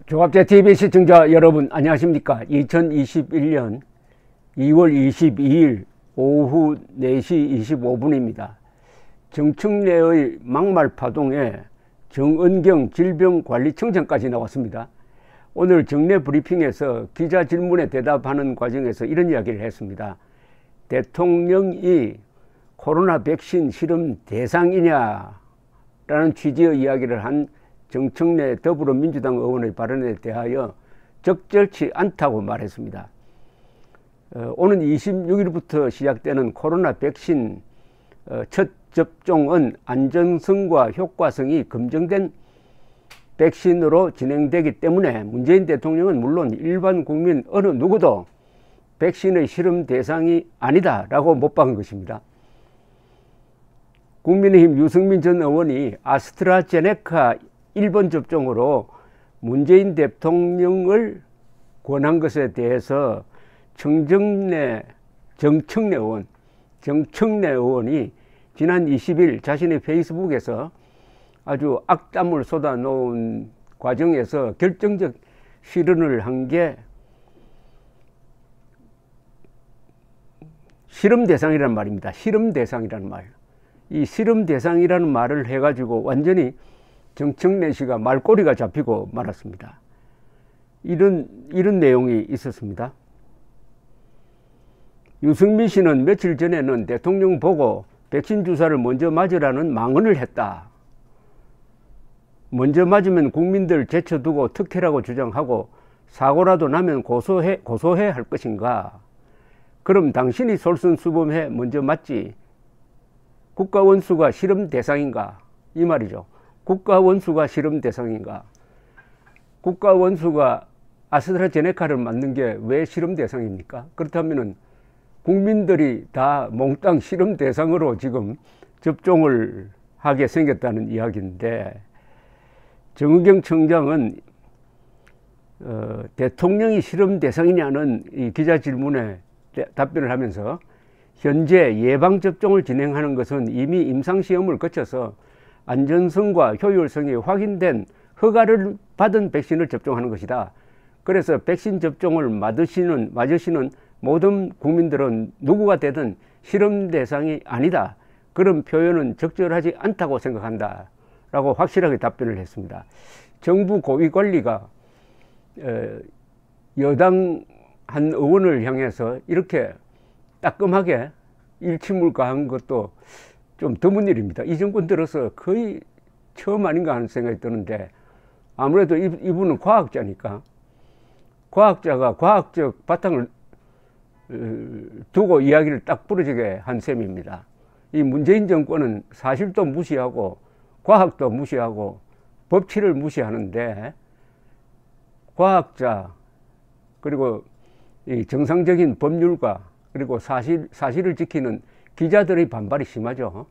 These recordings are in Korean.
조갑제TV 시청자 여러분 안녕하십니까. 2021년 2월 22일 오후 4시 25분입니다. 정청래의 막말파동에 정은경 질병관리청장까지 나왔습니다. 오늘 정례 브리핑에서 기자 질문에 대답하는 과정에서 이런 이야기를 했습니다. 대통령이 코로나 백신 실험 대상이냐라는 취지의 이야기를 한 정청래 더불어민주당 의원의 발언에 대하여 적절치 않다고 말했습니다. 오는 26일부터 시작되는 코로나 백신 첫 접종은 안전성과 효과성이 검증된 백신으로 진행되기 때문에 문재인 대통령은 물론 일반 국민 어느 누구도 백신의 실험 대상이 아니다라고 못 박은 것입니다. 국민의힘 유승민 전 의원이 아스트라제네카 1번 접종으로 문재인 대통령을 권한 것에 대해서 정청래 의원이 지난 20일 자신의 페이스북에서 아주 악담을 쏟아놓은 과정에서 결정적 실언을 한 게 실험 대상이라는 말입니다. 실험 대상이라는 말. 이 실험 대상이라는 말을 해가지고 완전히 정청래 씨가 말꼬리가 잡히고 말았습니다. 이런 내용이 있었습니다. 유승민 씨는 며칠 전에는 대통령 보고 백신 주사를 먼저 맞으라는 망언을 했다. 먼저 맞으면 국민들 제쳐두고 특혜라고 주장하고 사고라도 나면 고소해 할 것인가? 그럼 당신이 솔선수범해 먼저 맞지. 국가원수가 실험 대상인가? 이 말이죠. 국가원수가 실험 대상인가? 국가원수가 아스트라제네카를 맞는 게 왜 실험 대상입니까? 그렇다면 국민들이 다 몽땅 실험 대상으로 지금 접종을 하게 생겼다는 이야기인데, 정은경 청장은 대통령이 실험 대상이냐는 이 기자 질문에 답변을 하면서 현재 예방접종을 진행하는 것은 이미 임상시험을 거쳐서 안전성과 효율성이 확인된 허가를 받은 백신을 접종하는 것이다. 그래서 백신 접종을 맞으시는 모든 국민들은 누구가 되든 실험 대상이 아니다. 그런 표현은 적절하지 않다고 생각한다. 라고 확실하게 답변을 했습니다. 정부 고위관리가 여당 한 의원을 향해서 이렇게 따끔하게 일침을가한 것도 좀 드문 일입니다. 이 정권 들어서 거의 처음 아닌가 하는 생각이 드는데, 아무래도 이분은 과학자니까 과학자가 과학적 바탕을 두고 이야기를 딱 부러지게 한 셈입니다. 이 문재인 정권은 사실도 무시하고 과학도 무시하고 법치를 무시하는데, 과학자 그리고 이 정상적인 법률가 그리고 사실을 지키는 기자들의 반발이 심하죠.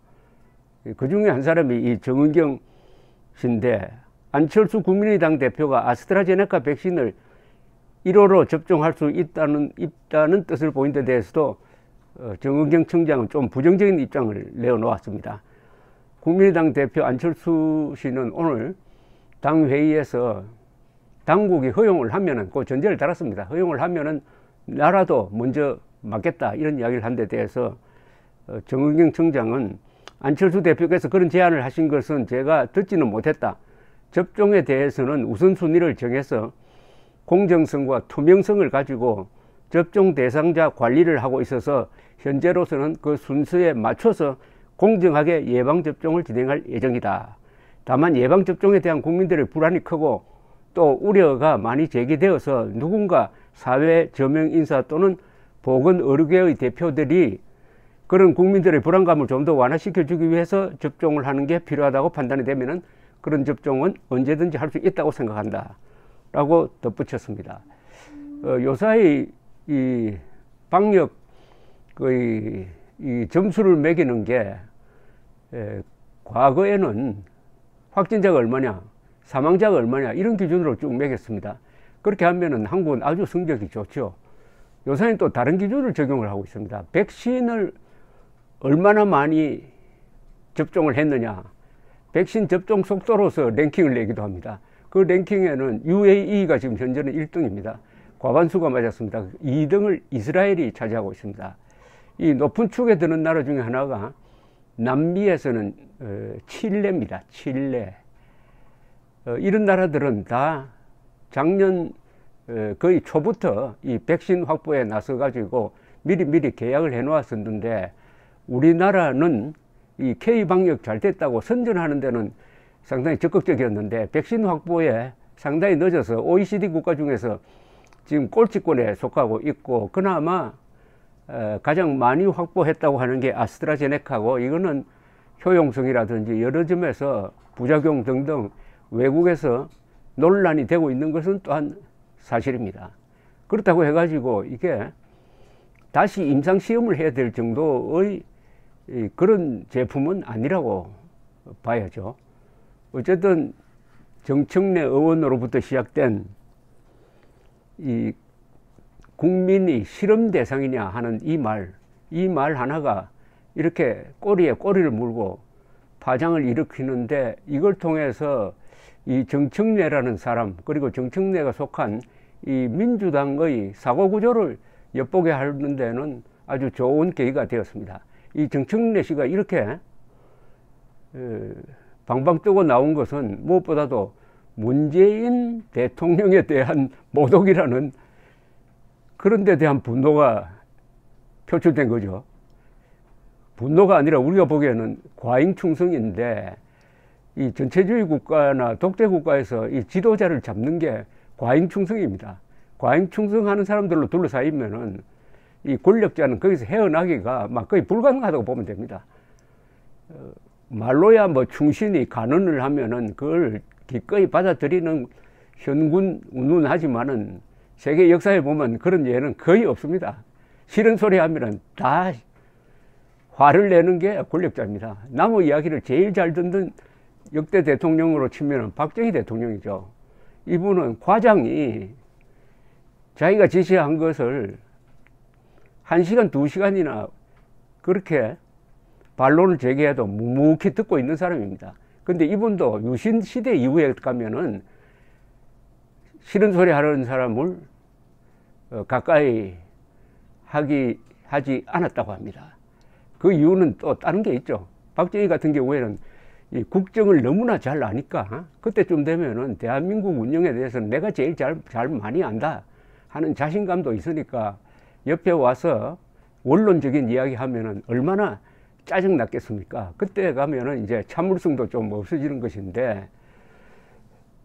그 중에 한 사람이 이 정은경 씨인데, 안철수 국민의당 대표가 아스트라제네카 백신을 1호로 접종할 수 있다는 뜻을 보인 데 대해서도 정은경 청장은 좀 부정적인 입장을 내어놓았습니다. 국민의당 대표 안철수 씨는 오늘 당회의에서 당국이 허용을 하면은, 그 전제를 달았습니다. 허용을 하면은 나라도 먼저 맞겠다, 이런 이야기를 한 데 대해서 정은경 청장은 안철수 대표께서 그런 제안을 하신 것은 제가 듣지는 못했다. 접종에 대해서는 우선순위를 정해서 공정성과 투명성을 가지고 접종 대상자 관리를 하고 있어서 현재로서는 그 순서에 맞춰서 공정하게 예방접종을 진행할 예정이다. 다만 예방접종에 대한 국민들의 불안이 크고 또 우려가 많이 제기되어서 누군가 사회 저명 인사 또는 보건의료계의 대표들이 그런 국민들의 불안감을 좀 더 완화시켜주기 위해서 접종을 하는 게 필요하다고 판단이 되면은 그런 접종은 언제든지 할 수 있다고 생각한다. 라고 덧붙였습니다. 요사이 이 방역 이 점수를 매기는 게 과거에는 확진자가 얼마냐, 사망자가 얼마냐, 이런 기준으로 쭉 매겼습니다. 그렇게 하면은 한국은 아주 성적이 좋죠. 요새는 또 다른 기준을 적용을 하고 있습니다. 백신을 얼마나 많이 접종을 했느냐, 백신 접종 속도로서 랭킹을 내기도 합니다. 그 랭킹에는 UAE가 지금 현재는 1등입니다. 과반수가 맞았습니다. 2등을 이스라엘이 차지하고 있습니다. 이 높은 축에 드는 나라 중에 하나가 남미에서는 칠레입니다. 칠레. 이런 나라들은 다 작년 거의 초부터 이 백신 확보에 나서 가지고 미리 계약을 해 놓았었는데, 우리나라는 이 K 방역 잘 됐다고 선전하는 데는 상당히 적극적이었는데 백신 확보에 상당히 늦어서 OECD 국가 중에서 지금 꼴찌권에 속하고 있고, 그나마 가장 많이 확보했다고 하는 게 아스트라제네카고, 이거는 효용성이라든지 여러 점에서 부작용 등등 외국에서 논란이 되고 있는 것은 또한 사실입니다. 그렇다고 해가지고 이게 다시 임상시험을 해야 될 정도의 그런 제품은 아니라고 봐야죠. 어쨌든 정청래 의원으로부터 시작된 이 국민이 실험 대상이냐 하는 이 말 하나가 이렇게 꼬리에 꼬리를 물고 파장을 일으키는데, 이걸 통해서 이 정청래라는 사람, 그리고 정청래가 속한 이 민주당의 사고구조를 엿보게 하는 데는 아주 좋은 계기가 되었습니다. 이 정청래 씨가 이렇게 방방 뜨고 나온 것은 무엇보다도 문재인 대통령에 대한 모독이라는 그런 데 대한 분노가 표출된 거죠. 분노가 아니라 우리가 보기에는 과잉충성인데, 이 전체주의 국가나 독재 국가에서 이 지도자를 잡는 게 과잉충성입니다. 과잉충성하는 사람들로 둘러싸이면은 이 권력자는 거기서 헤어나기가 막 거의 불가능하다고 보면 됩니다. 말로야 뭐 충신이 간언을 하면은 그걸 기꺼이 받아들이는 현군 운운하지만은 세계 역사에 보면 그런 예는 거의 없습니다. 싫은 소리 하면은 다 화를 내는 게 권력자입니다. 남의 이야기를 제일 잘 듣는 역대 대통령으로 치면은 박정희 대통령이죠. 이분은 과장이 자기가 지시한 것을 1시간, 2시간이나 그렇게 반론을 제기해도 묵묵히 듣고 있는 사람입니다. 근데 이분도 유신 시대 이후에 가면은 싫은 소리 하는 사람을 가까이 하지 않았다고 합니다. 그 이유는 또 다른 게 있죠. 박정희 같은 경우에는 이 국정을 너무나 잘 아니까 그때쯤 되면은 대한민국 운영에 대해서는 내가 제일 잘 많이 안다 하는 자신감도 있으니까 옆에 와서 원론적인 이야기 하면은 얼마나 짜증 났겠습니까? 그때 가면은 이제 참을성도 좀 없어지는 것인데,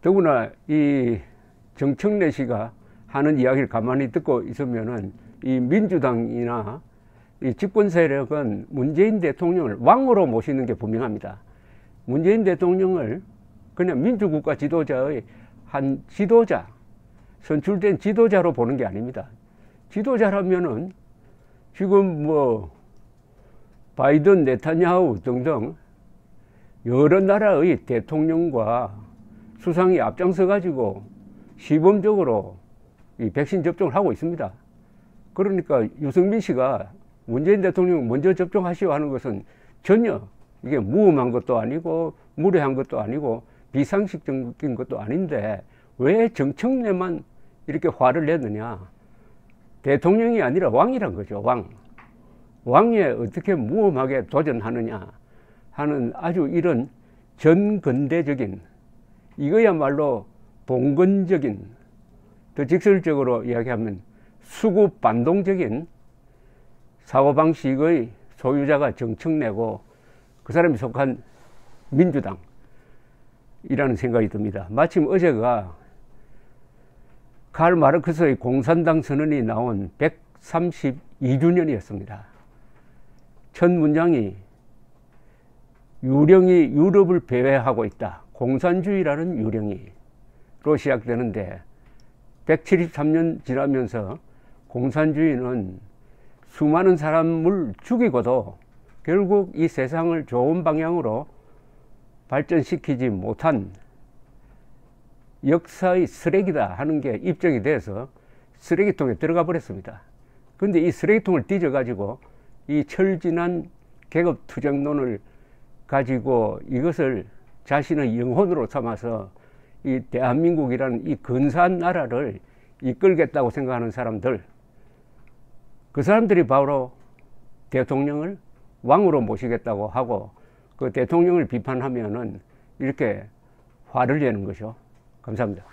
더구나 이 정청래 씨가 하는 이야기를 가만히 듣고 있으면은 이 민주당이나 이 집권 세력은 문재인 대통령을 왕으로 모시는 게 분명합니다. 문재인 대통령을 그냥 민주국가 지도자의 한 지도자, 선출된 지도자로 보는 게 아닙니다. 지도자라면은 지금 뭐 바이든, 네타냐후 등등 여러 나라의 대통령과 수상이 앞장서 가지고 시범적으로 이 백신 접종을 하고 있습니다. 그러니까 유승민 씨가 문재인 대통령 먼저 접종하시오 하는 것은 전혀 이게 무험한 것도 아니고 무례한 것도 아니고 비상식적인 것도 아닌데 왜 정청래만 이렇게 화를 내느냐. 대통령이 아니라 왕이란 거죠. 왕에 어떻게 무험하게 도전하느냐 하는 아주 이런 전근대적인, 이거야말로 봉건적인, 더 직설적으로 이야기하면 수구반동적인 사고방식의 소유자가 정청래고 그 사람이 속한 민주당이라는 생각이 듭니다. 마침 어제가 칼 마르크스의 공산당 선언이 나온 132주년이었습니다. 첫 문장이 유령이 유럽을 배회하고 있다. 공산주의라는 유령이로 시작되는데 173년 지나면서 공산주의는 수많은 사람을 죽이고도 결국 이 세상을 좋은 방향으로 발전시키지 못한 역사의 쓰레기다 하는 게 입증이 돼서 쓰레기통에 들어가 버렸습니다. 근데 이 쓰레기통을 뒤져가지고 이 철진한 계급투쟁론을 가지고 이것을 자신의 영혼으로 삼아서 이 대한민국이라는 이 근사한 나라를 이끌겠다고 생각하는 사람들, 그 사람들이 바로 대통령을 왕으로 모시겠다고 하고 그 대통령을 비판하면은 이렇게 화를 내는 거죠. 감사합니다.